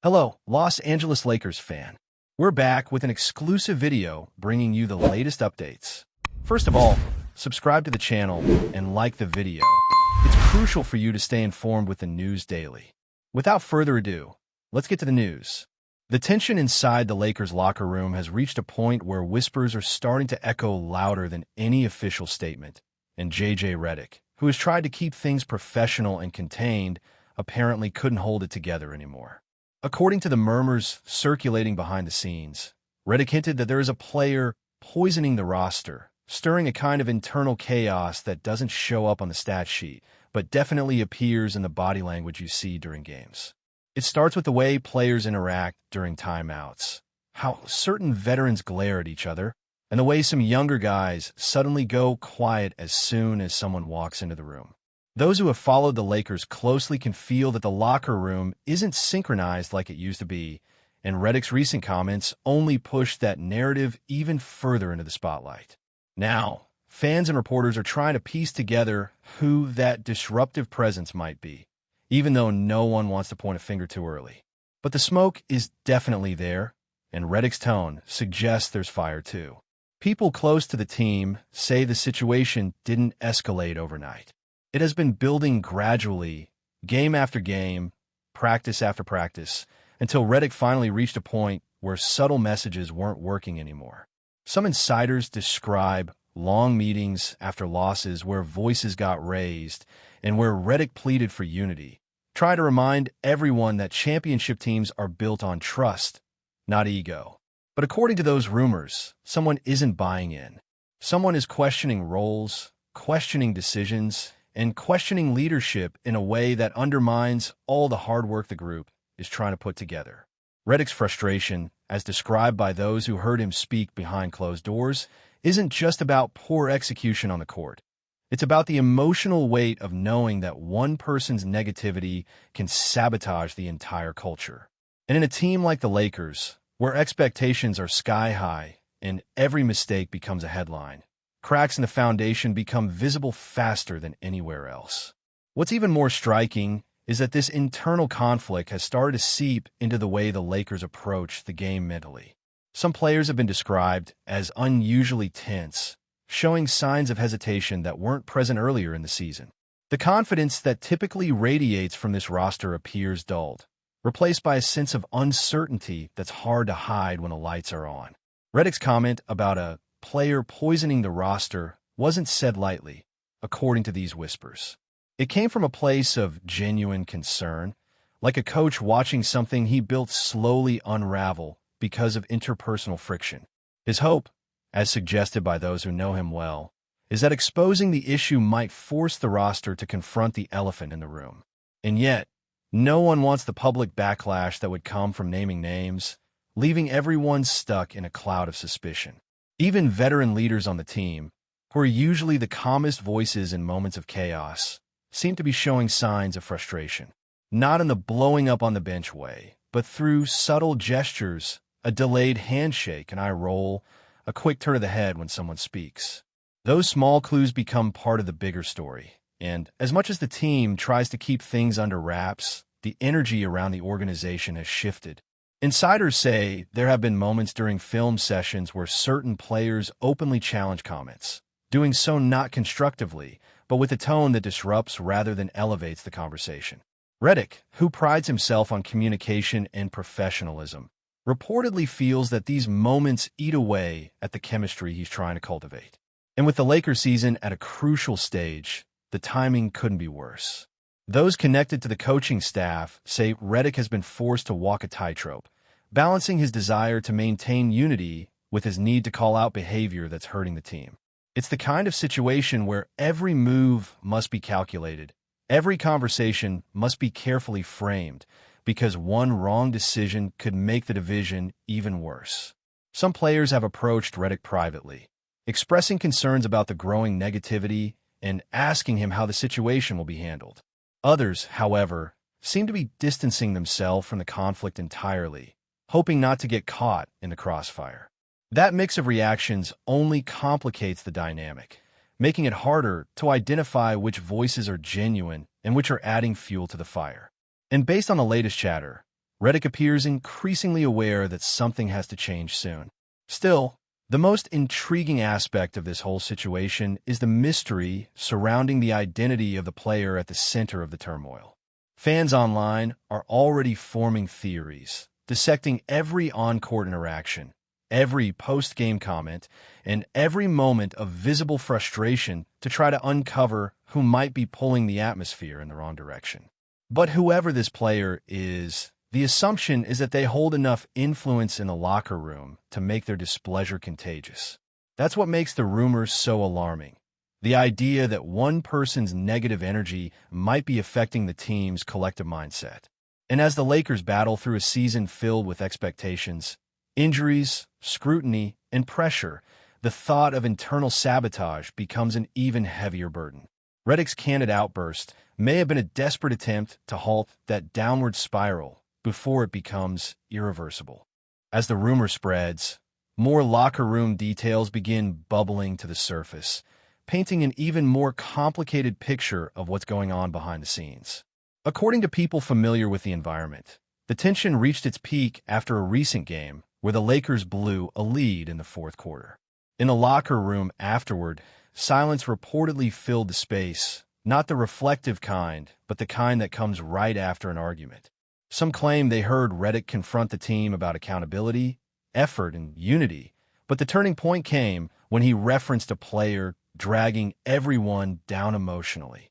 Hello, Los Angeles Lakers fan. We're back with an exclusive video bringing you the latest updates. First of all, subscribe to the channel and like the video. It's crucial for you to stay informed with the news daily. Without further ado, let's get to the news. The tension inside the Lakers locker room has reached a point where whispers are starting to echo louder than any official statement, and REDICK, who has tried to keep things professional and contained, apparently couldn't hold it together anymore. According to the murmurs circulating behind the scenes, REDICK hinted that there is a player poisoning the roster, stirring a kind of internal chaos that doesn't show up on the stat sheet, but definitely appears in the body language you see during games. It starts with the way players interact during timeouts, how certain veterans glare at each other, and the way some younger guys suddenly go quiet as soon as someone walks into the room. Those who have followed the Lakers closely can feel that the locker room isn't synchronized like it used to be, and REDICK's recent comments only pushed that narrative even further into the spotlight. Now, fans and reporters are trying to piece together who that disruptive presence might be, even though no one wants to point a finger too early. But the smoke is definitely there, and REDICK's tone suggests there's fire too. People close to the team say the situation didn't escalate overnight. It has been building gradually, game after game, practice after practice, until REDICK finally reached a point where subtle messages weren't working anymore. Some insiders describe long meetings after losses where voices got raised and where REDICK pleaded for unity, trying to remind everyone that championship teams are built on trust, not ego. But according to those rumors, someone isn't buying in. Someone is questioning roles, questioning decisions, and questioning leadership in a way that undermines all the hard work the group is trying to put together. REDICK's frustration, as described by those who heard him speak behind closed doors, isn't just about poor execution on the court. It's about the emotional weight of knowing that one person's negativity can sabotage the entire culture. And in a team like the Lakers, where expectations are sky high and every mistake becomes a headline, cracks in the foundation become visible faster than anywhere else. What's even more striking is that this internal conflict has started to seep into the way the Lakers approach the game mentally. Some players have been described as unusually tense, showing signs of hesitation that weren't present earlier in the season. The confidence that typically radiates from this roster appears dulled, replaced by a sense of uncertainty that's hard to hide when the lights are on. REDICK's comment about a player poisoning the roster wasn't said lightly, according to these whispers. It came from a place of genuine concern, like a coach watching something he built slowly unravel because of interpersonal friction. His hope, as suggested by those who know him well, is that exposing the issue might force the roster to confront the elephant in the room. And yet, no one wants the public backlash that would come from naming names, leaving everyone stuck in a cloud of suspicion. Even veteran leaders on the team, who are usually the calmest voices in moments of chaos, seem to be showing signs of frustration. Not in the blowing up on the bench way, but through subtle gestures, a delayed handshake, an eye roll, a quick turn of the head when someone speaks. Those small clues become part of the bigger story, and as much as the team tries to keep things under wraps, the energy around the organization has shifted. Insiders say there have been moments during film sessions where certain players openly challenge comments, doing so not constructively, but with a tone that disrupts rather than elevates the conversation. REDICK, who prides himself on communication and professionalism, reportedly feels that these moments eat away at the chemistry he's trying to cultivate. And with the Lakers season at a crucial stage, the timing couldn't be worse. Those connected to the coaching staff say REDICK has been forced to walk a tightrope, balancing his desire to maintain unity with his need to call out behavior that's hurting the team. It's the kind of situation where every move must be calculated, every conversation must be carefully framed, because one wrong decision could make the division even worse. Some players have approached REDICK privately, expressing concerns about the growing negativity and asking him how the situation will be handled. Others, however, seem to be distancing themselves from the conflict entirely, hoping not to get caught in the crossfire. That mix of reactions only complicates the dynamic, making it harder to identify which voices are genuine and which are adding fuel to the fire. And based on the latest chatter, REDICK appears increasingly aware that something has to change soon. Still, the most intriguing aspect of this whole situation is the mystery surrounding the identity of the player at the center of the turmoil. Fans online are already forming theories, dissecting every on-court interaction, every post-game comment, and every moment of visible frustration to try to uncover who might be pulling the atmosphere in the wrong direction. But whoever this player is, the assumption is that they hold enough influence in the locker room to make their displeasure contagious. That's what makes the rumors so alarming. The idea that one person's negative energy might be affecting the team's collective mindset. And as the Lakers battle through a season filled with expectations, injuries, scrutiny, and pressure, the thought of internal sabotage becomes an even heavier burden. REDICK's candid outburst may have been a desperate attempt to halt that downward spiral before it becomes irreversible. As the rumor spreads, more locker room details begin bubbling to the surface, painting an even more complicated picture of what's going on behind the scenes. According to people familiar with the environment, the tension reached its peak after a recent game where the Lakers blew a lead in the fourth quarter. In the locker room afterward, silence reportedly filled the space, not the reflective kind, but the kind that comes right after an argument. Some claim they heard REDICK confront the team about accountability, effort, and unity, but the turning point came when he referenced a player dragging everyone down emotionally.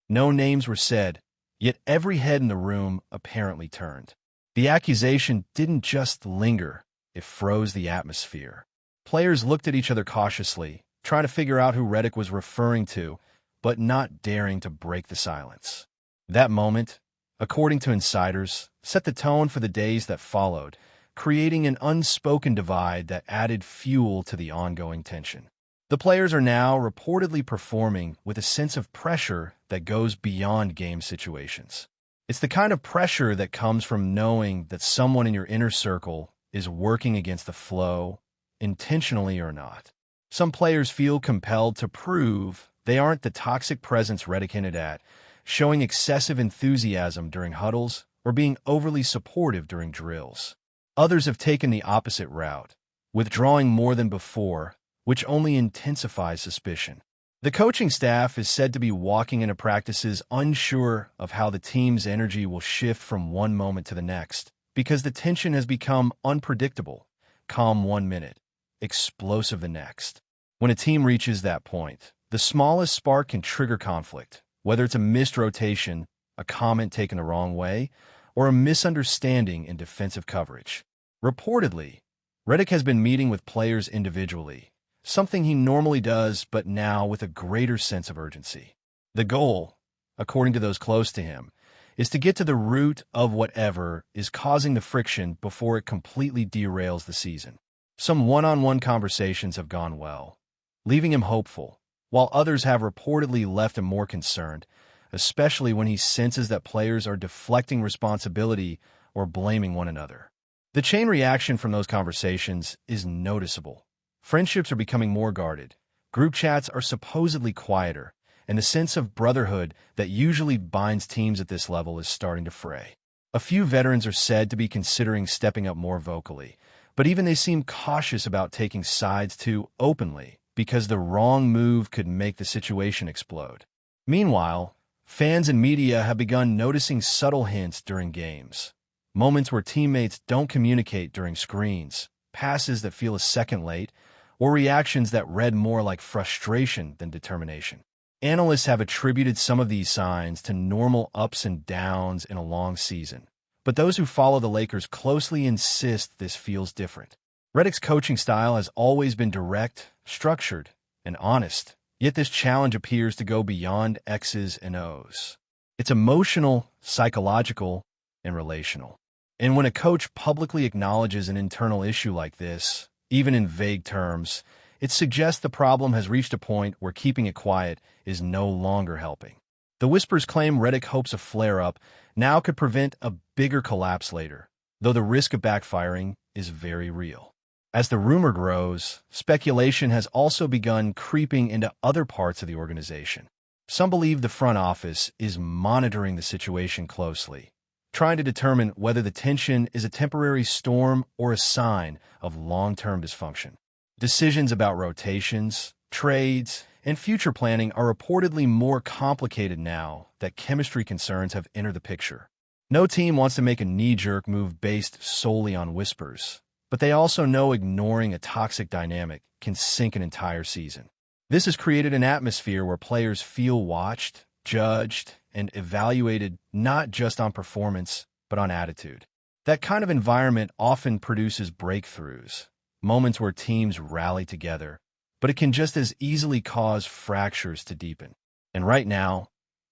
No names were said, yet every head in the room apparently turned. The accusation didn't just linger, it froze the atmosphere. Players looked at each other cautiously, trying to figure out who REDICK was referring to, but not daring to break the silence. That moment, according to insiders, set the tone for the days that followed, creating an unspoken divide that added fuel to the ongoing tension. The players are now reportedly performing with a sense of pressure that goes beyond game situations. It's the kind of pressure that comes from knowing that someone in your inner circle is working against the flow, intentionally or not. Some players feel compelled to prove they aren't the toxic presence REDICK hinted at, showing excessive enthusiasm during huddles or being overly supportive during drills. Others have taken the opposite route, withdrawing more than before, which only intensifies suspicion. The coaching staff is said to be walking into practices unsure of how the team's energy will shift from one moment to the next, because the tension has become unpredictable, calm 1 minute, explosive the next. When a team reaches that point, the smallest spark can trigger conflict, whether it's a missed rotation, a comment taken the wrong way, or a misunderstanding in defensive coverage. Reportedly, REDICK has been meeting with players individually, something he normally does but now with a greater sense of urgency. The goal, according to those close to him, is to get to the root of whatever is causing the friction before it completely derails the season. Some one-on-one conversations have gone well, leaving him hopeful, while others have reportedly left him more concerned, especially when he senses that players are deflecting responsibility or blaming one another. The chain reaction from those conversations is noticeable. Friendships are becoming more guarded, group chats are supposedly quieter, and the sense of brotherhood that usually binds teams at this level is starting to fray. A few veterans are said to be considering stepping up more vocally, but even they seem cautious about taking sides too openly, because the wrong move could make the situation explode. Meanwhile, fans and media have begun noticing subtle hints during games. Moments where teammates don't communicate during screens, passes that feel a second late, or reactions that read more like frustration than determination. Analysts have attributed some of these signs to normal ups and downs in a long season, but those who follow the Lakers closely insist this feels different. REDICK's coaching style has always been direct, structured, and honest, yet this challenge appears to go beyond X's and O's. It's emotional, psychological, and relational. And when a coach publicly acknowledges an internal issue like this, even in vague terms, it suggests the problem has reached a point where keeping it quiet is no longer helping. The whispers claim REDICK hopes a flare-up now could prevent a bigger collapse later, though the risk of backfiring is very real. As the rumor grows, speculation has also begun creeping into other parts of the organization. Some believe the front office is monitoring the situation closely, trying to determine whether the tension is a temporary storm or a sign of long-term dysfunction. Decisions about rotations, trades, and future planning are reportedly more complicated now that chemistry concerns have entered the picture. No team wants to make a knee-jerk move based solely on whispers, but they also know ignoring a toxic dynamic can sink an entire season. This has created an atmosphere where players feel watched, judged, and evaluated not just on performance, but on attitude. That kind of environment often produces breakthroughs, moments where teams rally together, but it can just as easily cause fractures to deepen. And right now,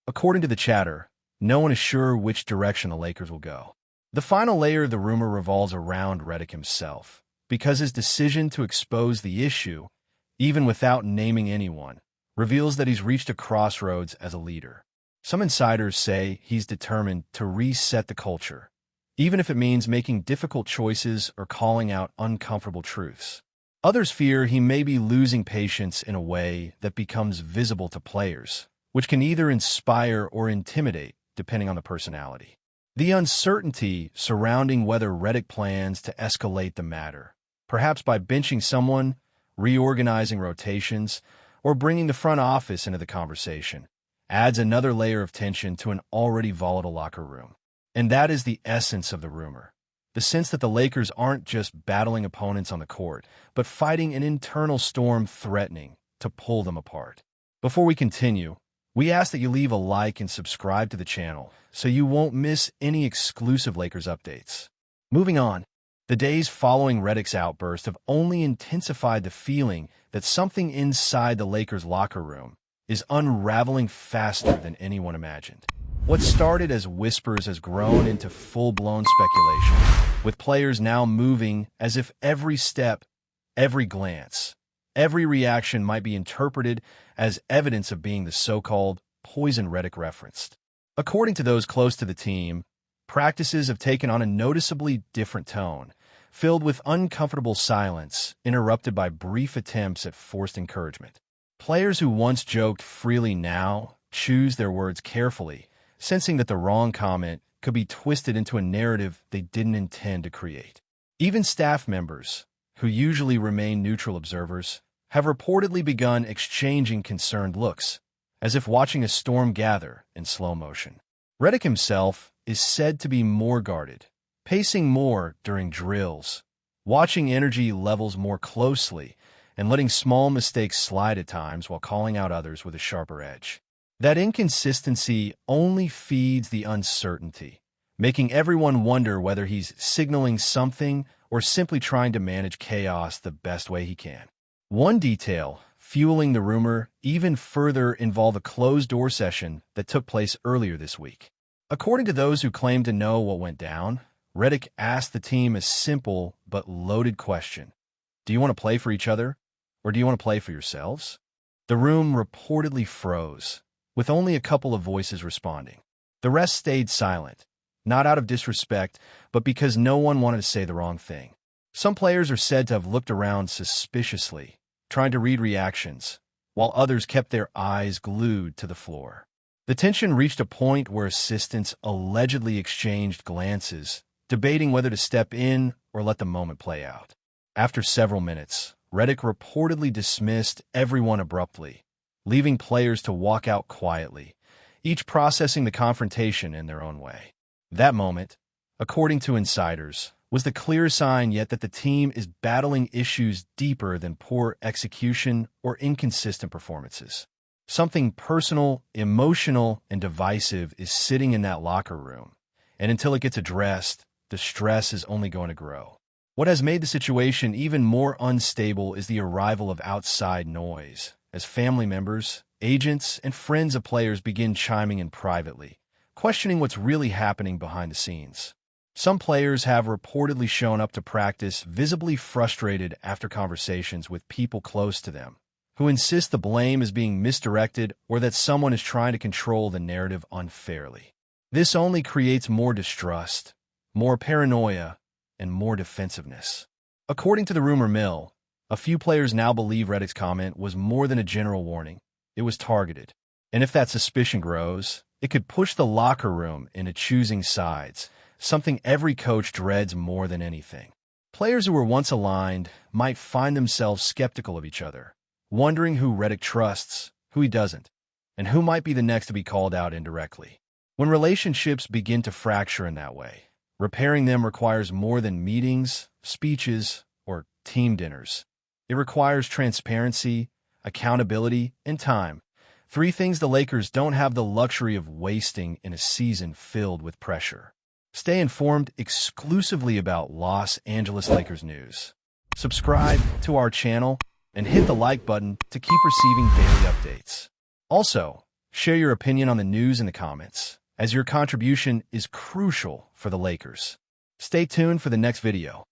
according to the chatter, no one is sure which direction the Lakers will go. The final layer of the rumor revolves around REDICK himself, because his decision to expose the issue, even without naming anyone, reveals that he's reached a crossroads as a leader. Some insiders say he's determined to reset the culture, even if it means making difficult choices or calling out uncomfortable truths. Others fear he may be losing patience in a way that becomes visible to players, which can either inspire or intimidate, depending on the personality. The uncertainty surrounding whether REDICK plans to escalate the matter, perhaps by benching someone, reorganizing rotations, or bringing the front office into the conversation, adds another layer of tension to an already volatile locker room. And that is the essence of the rumor. The sense that the Lakers aren't just battling opponents on the court, but fighting an internal storm threatening to pull them apart. Before we continue, we ask that you leave a like and subscribe to the channel so you won't miss any exclusive Lakers updates. Moving on, the days following REDICK's outburst have only intensified the feeling that something inside the Lakers locker room is unraveling faster than anyone imagined. What started as whispers has grown into full-blown speculation, with players now moving as if every step, every glance, every reaction might be interpreted as evidence of being the so-called poison REDICK referenced. According to those close to the team, practices have taken on a noticeably different tone, filled with uncomfortable silence, interrupted by brief attempts at forced encouragement. Players who once joked freely now choose their words carefully, sensing that the wrong comment could be twisted into a narrative they didn't intend to create. Even staff members, who usually remain neutral observers, have reportedly begun exchanging concerned looks, as if watching a storm gather in slow motion. REDICK himself is said to be more guarded, pacing more during drills, watching energy levels more closely, and letting small mistakes slide at times while calling out others with a sharper edge. That inconsistency only feeds the uncertainty, making everyone wonder whether he's signaling something or simply trying to manage chaos the best way he can. One detail fueling the rumor even further involved a closed-door session that took place earlier this week. According to those who claim to know what went down, REDICK asked the team a simple but loaded question. Do you want to play for each other, or do you want to play for yourselves? The room reportedly froze, with only a couple of voices responding. The rest stayed silent, not out of disrespect, but because no one wanted to say the wrong thing. Some players are said to have looked around suspiciously, trying to read reactions, while others kept their eyes glued to the floor. The tension reached a point where assistants allegedly exchanged glances, debating whether to step in or let the moment play out. After several minutes, REDICK reportedly dismissed everyone abruptly, leaving players to walk out quietly, each processing the confrontation in their own way. That moment, according to insiders, was the clear sign yet that the team is battling issues deeper than poor execution or inconsistent performances. Something personal, emotional, and divisive is sitting in that locker room, and until it gets addressed, the stress is only going to grow. What has made the situation even more unstable is the arrival of outside noise, as family members, agents, and friends of players begin chiming in privately, questioning what's really happening behind the scenes. Some players have reportedly shown up to practice visibly frustrated after conversations with people close to them, who insist the blame is being misdirected or that someone is trying to control the narrative unfairly. This only creates more distrust, more paranoia, and more defensiveness. According to the rumor mill, a few players now believe REDICK's comment was more than a general warning. It was targeted. And if that suspicion grows, It could push the locker room into choosing sides, something every coach dreads more than anything. Players who were once aligned might find themselves skeptical of each other, wondering who REDICK trusts, who he doesn't, and who might be the next to be called out indirectly. When relationships begin to fracture in that way, repairing them requires more than meetings, speeches, or team dinners. It requires transparency, accountability, and time. 3 things the Lakers don't have the luxury of wasting in a season filled with pressure. Stay informed exclusively about Los Angeles Lakers news. Subscribe to our channel and hit the like button to keep receiving daily updates. Also, share your opinion on the news in the comments, as your contribution is crucial for the Lakers. Stay tuned for the next video.